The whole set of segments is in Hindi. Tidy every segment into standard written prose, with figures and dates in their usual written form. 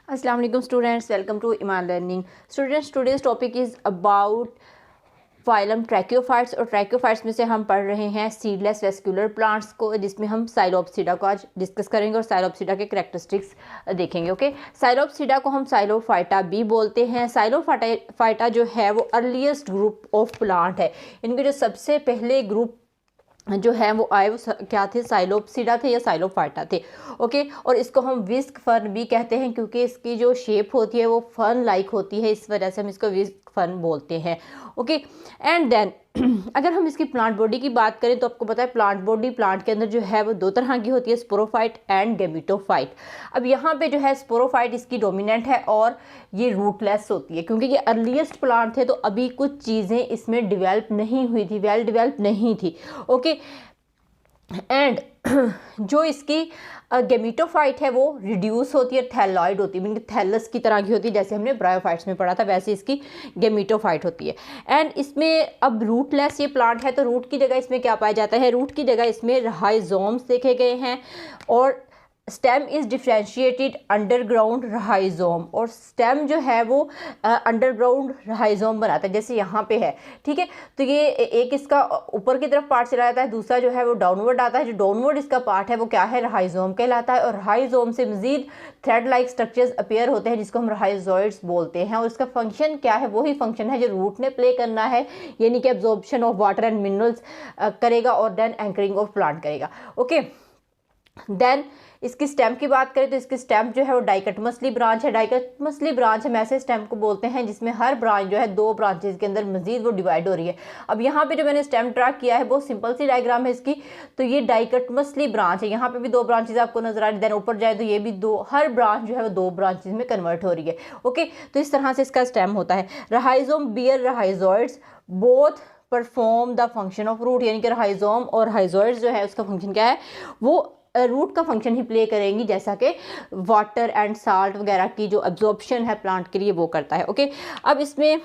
अस्सलाम वालेकुम students, welcome to Iman learning. Students, today's topic is about phylum tracheophytes और ट्रैकियोफाइट्स में से हम पढ़ रहे हैं सीडलेस वेस्कुलर प्लांट्स को, जिसमें हम साइलोपसीडा को आज डिस्कस करेंगे और साइलोपसीडा के करैक्टरिस्टिक्स देखेंगे। ओके, साइलोपसीडा को हम साइलोफाइटा भी बोलते हैं। साइलोफाइटा जो है वो अर्लीस्ट ग्रुप ऑफ प्लांट है। इनके जो सबसे पहले ग्रुप जो है वो आए वो क्या थे, साइलोपसीडा थे या साइलोफाइटा थे। ओके, और इसको हम विस्क फर्न भी कहते हैं क्योंकि इसकी जो शेप होती है वो फर्न लाइक होती है, इस वजह से हम इसको विस्क फर्न बोलते हैं। ओके, एंड देन अगर हम इसकी प्लांट बॉडी की बात करें तो आपको पता है प्लांट बॉडी प्लांट के अंदर जो है वो दो तरह की होती है, स्पोरोफाइट एंड गेमिटोफाइट। अब यहाँ पे जो है स्पोरोफाइट इसकी डोमिनेंट है और ये रूटलेस होती है क्योंकि ये अर्लीस्ट प्लांट थे, तो अभी कुछ चीज़ें इसमें डिवेल्प नहीं हुई थी, वेल डिवेल्प नहीं थी। ओके, एंड जो इसकी गेमिटोफाइट है वो रिड्यूस होती है, थैलॉइड होती है, मीन थैलस की तरह की होती है, जैसे हमने ब्रायोफाइट्स में पढ़ा था वैसे इसकी गेमिटोफाइट होती है। एंड इसमें अब रूटलेस ये प्लांट है तो रूट की जगह इसमें क्या पाया जाता है, रूट की जगह इसमें राइजोम्स देखे गए हैं और stem is differentiated underground rhizome, और स्टेम जो है वो अंडरग्राउंड राइजोम बनाता है, जैसे यहाँ पे है। ठीक है, तो ये एक इसका ऊपर की तरफ पार्ट चला जाता है, दूसरा जो है वो डाउनवर्ड आता है। जो डाउनवर्ड इसका पार्ट है वो क्या है, राइजोम कहलाता है, और राइजोम से मजीद थ्रेड लाइक स्ट्रक्चर्स अपीयर होते हैं जिसको हम राइजोइड्स बोलते हैं। और इसका फंक्शन क्या है, वही फंक्शन है जो रूट ने प्ले करना है, यानी कि absorption of water and minerals करेगा और देन एंकरिंग ऑफ प्लांट करेगा। ओके, देन इसकी स्टेम की बात करें तो इसकी स्टेम जो है वो डाइकटमसली ब्रांच है। डाइकटमसली ब्रांच हम ऐसे स्टेम को बोलते हैं जिसमें हर ब्रांच जो है दो ब्रांचेस के अंदर मजीद वो डिवाइड हो रही है। अब यहाँ पे जो मैंने स्टेम ट्रैक किया है बहुत सिंपल सी डायग्राम है इसकी, तो ये डाइकटमसली ब्रांच है, यहाँ पे भी दो ब्रांचेज आपको नजर आ रही है, देन ऊपर जाए तो ये भी दो, हर ब्रांच जो है वो दो ब्रांचेज में कन्वर्ट हो रही है। ओके, तो इस तरह से इसका स्टेम होता है। Rhizome bear rhizoids both perform the function of root, यानी कि राइजोम और राइजोइड्स जो है उसका फंक्शन क्या है, वो रूट का फंक्शन ही प्ले करेंगी, जैसा कि वाटर एंड साल्ट वगैरह की जो एब्जॉर्प्शन है प्लांट के लिए वो करता है। ओके, अब इसमें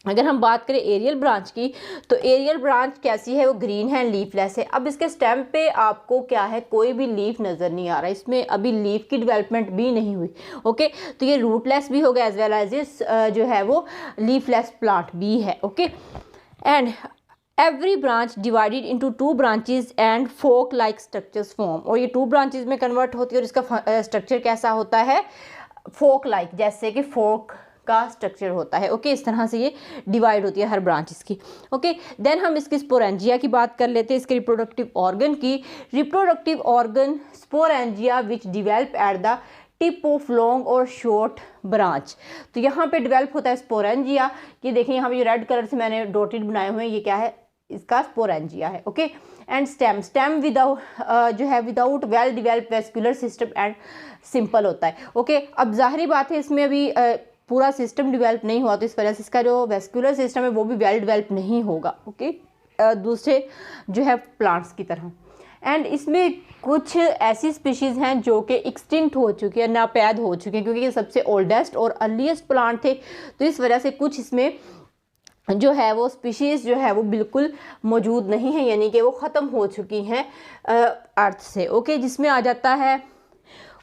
अगर हम बात करें एरियल ब्रांच की तो एरियल ब्रांच कैसी है, वो ग्रीन है, लीफलेस है। अब इसके स्टेम पे आपको क्या है, कोई भी लीफ नज़र नहीं आ रहा, इसमें अभी लीफ की डेवलपमेंट भी नहीं हुई। ओके, तो ये रूटलेस भी होगा एज वेल एज इस जो है वो लीफलेस प्लांट भी है। Okay, and every branch divided into two branches and fork like structures form, और ये टू ब्रांचेज में कन्वर्ट होती है और इसका स्ट्रक्चर कैसा होता है, फोक लाइक, जैसे कि फोक का स्ट्रक्चर होता है। ओके, इस तरह से ये डिवाइड होती है हर ब्रांचेस की। ओके, देन हम इसकी स्पोरेंजिया की बात कर लेते हैं, इसके रिप्रोडक्टिव ऑर्गन की। Reproductive organ sporangia which develop at the tip of long और शॉर्ट ब्रांच, तो यहाँ पे डेवलप होता है स्पोरेंजिया। ये देखिए यहाँ पे जो रेड कलर से मैंने डॉटेड बनाए हुए हैं, ये क्या है, इसका स्पोरेंजिया है। ओके, एंड स्टेम विदाउट जो है without well develop vascular system and simple होता है। ओके, अब जाहिर बात है इसमें अभी पूरा सिस्टम डिवेल्प नहीं हुआ, तो इस वजह से इसका जो वेस्कुलर सिस्टम है वो भी वेल डिवेल्प नहीं होगा। ओके, दूसरे जो है प्लांट्स की तरह। एंड इसमें कुछ ऐसी स्पीशीज़ हैं जो कि एक्सटिंक्ट हो चुकी है, नापैद हो चुकी हैं, क्योंकि ये सबसे ओल्डेस्ट और अर्लीस्ट प्लांट थे, तो इस वजह से कुछ इसमें जो है वो स्पीशीज़ जो है वो बिल्कुल मौजूद नहीं है, यानी कि वो ख़त्म हो चुकी हैं अर्थ से। ओके, जिसमें आ जाता है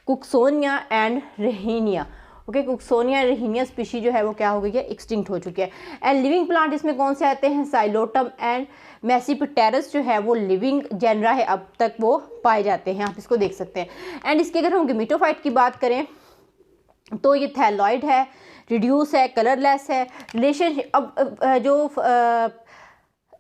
कुक्सोनिया एंड रेहिनिया। ओके, कुक्सोनिया रेहिनिया स्पीशी जो है वो क्या हो गई है, एक्सटिंक्ट हो चुकी है। एंड लिविंग प्लांट इसमें कौन से आते हैं, साइलोटम एंड मैसीपिटेरस जो है वो लिविंग जेनरा है, अब तक वो पाए जाते हैं, आप इसको देख सकते हैं। एंड इसकी अगर हम गेमिटोफाइट की बात करें तो ये थैलॉइड है, रिड्यूस है, कलरलेस है। रिलेशनशिप अब जो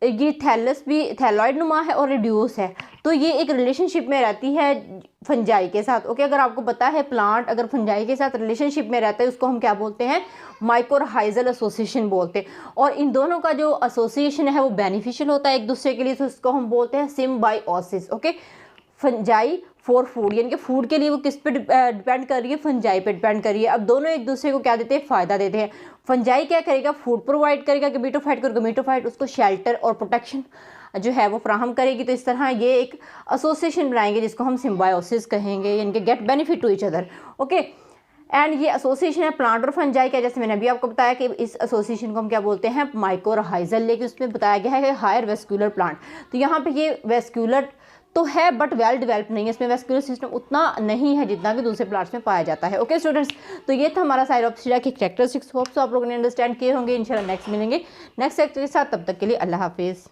ये थैलस भी थैलॉइड नुमा है और रिड्यूस है, तो ये एक रिलेशनशिप में रहती है फंजाई के साथ। ओके, अगर आपको पता है प्लांट अगर फंजाई के साथ रिलेशनशिप में रहता है उसको हम क्या बोलते हैं, माइकोरहाइजल एसोसिएशन बोलते हैं, और इन दोनों का जो एसोसिएशन है वो बेनिफिशियल होता है एक दूसरे के लिए, तो इसको हम बोलते हैं symbiosis. Okay, fungi for food, यानी कि फूड के लिए वो किस पे डिपेंड कर रही है, फंजाई पे डिपेंड कर रही है। अब दोनों एक दूसरे को क्या देते हैं, फ़ायदा देते हैं। फंजाई क्या करेगा, फूड प्रोवाइड करेगा गेमिटोफाइट को, गेमिटोफाइट उसको शेल्टर और प्रोटेक्शन जो है वो फ्राहम करेगी। तो इस तरह ये एक एसोसिएशन बनाएंगे जिसको हम सिम्बायोसिस कहेंगे, यानी कि get benefit to each other. Okay, and ये एसोसिएशन है प्लांट और फंजाई का, जैसे मैंने अभी आपको बताया कि इस एसोसिएशन को हम क्या बोलते हैं, माइकोरहाइजल, लेकिन उसमें बताया गया है कि हायर वेस्कुलर प्लांट। तो यहाँ पे ये वेस्कुलर तो है बट वेल डेवलप नहीं है, इसमें वैस्कुलर सिस्टम उतना नहीं है जितना कि दूसरे प्लांट्स में पाया जाता है। ओके स्टूडेंट्स, तो ये था हमारा साइरोप्सिडा की कैरेक्टरिस्टिक्स। होप्स आप लोगों ने अंडरस्टैंड किए होंगे। इंशाल्लाह नेक्स्ट मिलेंगे नेक्स्ट लेक्चर के साथ, तब तक के लिए अल्लाह हाफिज़।